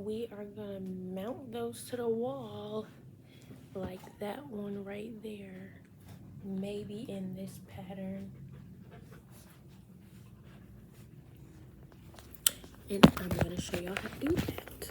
we are gonna mount those to the wall like that one right there. Maybe in this pattern. And I'm gonna show y'all how to do that.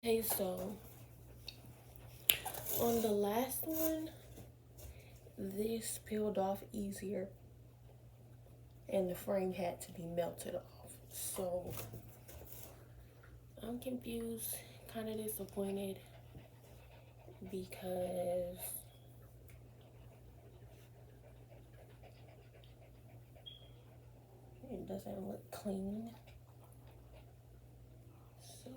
Okay, so on the last one, this peeled off easier and the frame had to be melted off. So I'm confused, kind of disappointed because doesn't look clean. So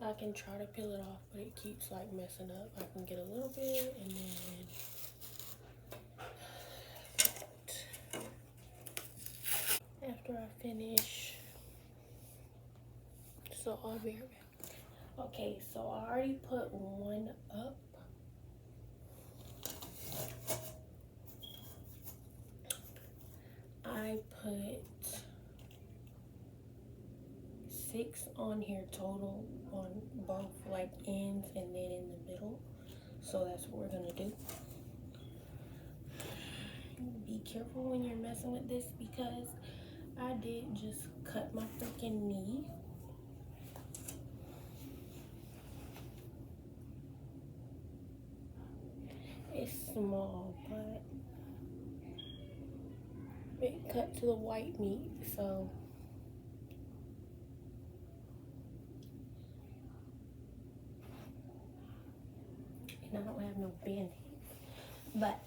I can try to peel it off, but it keeps like messing up. I can get a little bit and then after I finish. So I'll be right back. Okay, so I already put one up. I put 6 on here total on both like ends and then in the middle. So that's what we're gonna do. Be careful when you're messing with this because I did just cut my freaking knee. It's small, but it cut to the white meat, so and I don't have no band-aids, but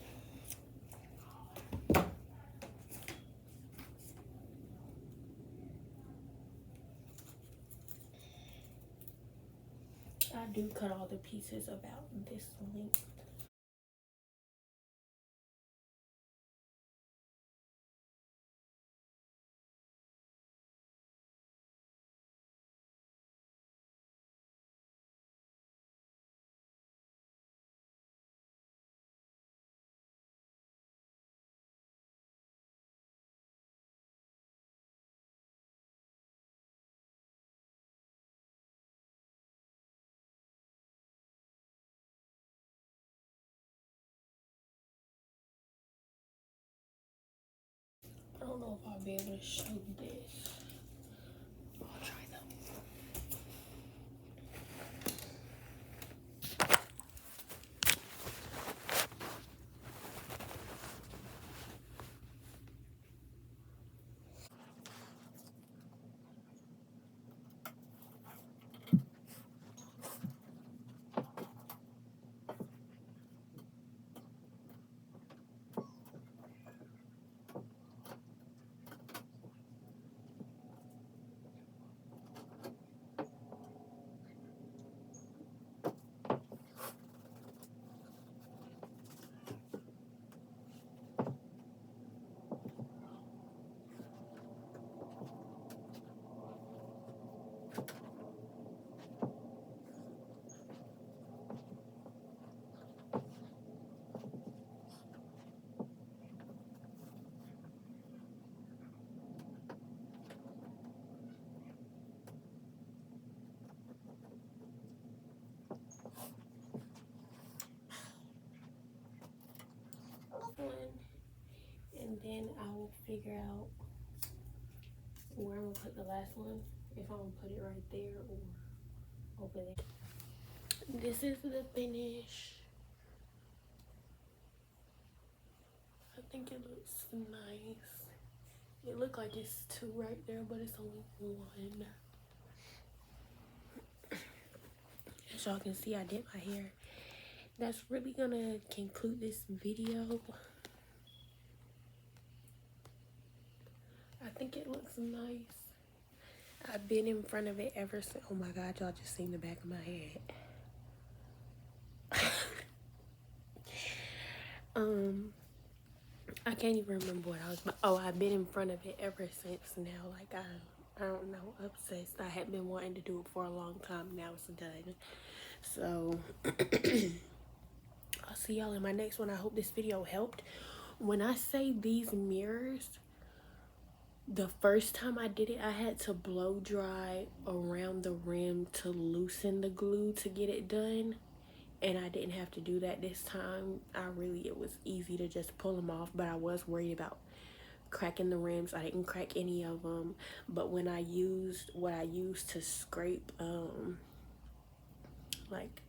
I do cut all the pieces about this length. I don't know if I'll be able to show you this. I'll try though. One, and then I will figure out where I'm gonna put the last one. If I'm gonna put it right there or over there. This is the finish. I think it looks nice. It looked like it's 2 right there, but it's only 1. As y'all can see, I did my hair. That's really gonna conclude this video. I think it looks nice. I've been in front of it ever since. Oh my god, y'all just seen the back of my head. I can't even remember what I was about. Oh, I've been in front of it ever since now. Like I don't know, obsessed. I had been wanting to do it for a long time. Now it's done. So I'll see y'all in my next one. I hope this video helped. When I say these mirrors, the first time I did it, I had to blow dry around the rim to loosen the glue to get it done. And I didn't have to do that this time. It was easy to just pull them off, but I was worried about cracking the rims. I didn't crack any of them, but when I used what I used to scrape like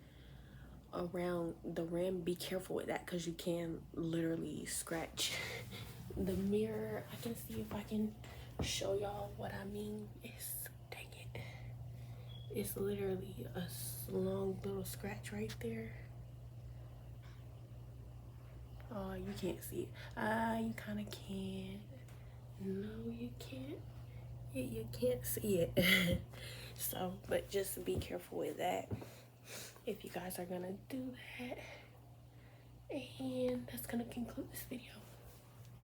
around the rim, be careful with that because you can literally scratch the mirror. I can see if I can show y'all what I mean. Dang it, it's literally a long little scratch right there. Oh, you can't see it. You kind of can. No, you can't. You can't see it. So, but just be careful with that if you guys are gonna do that. And that's gonna conclude this video.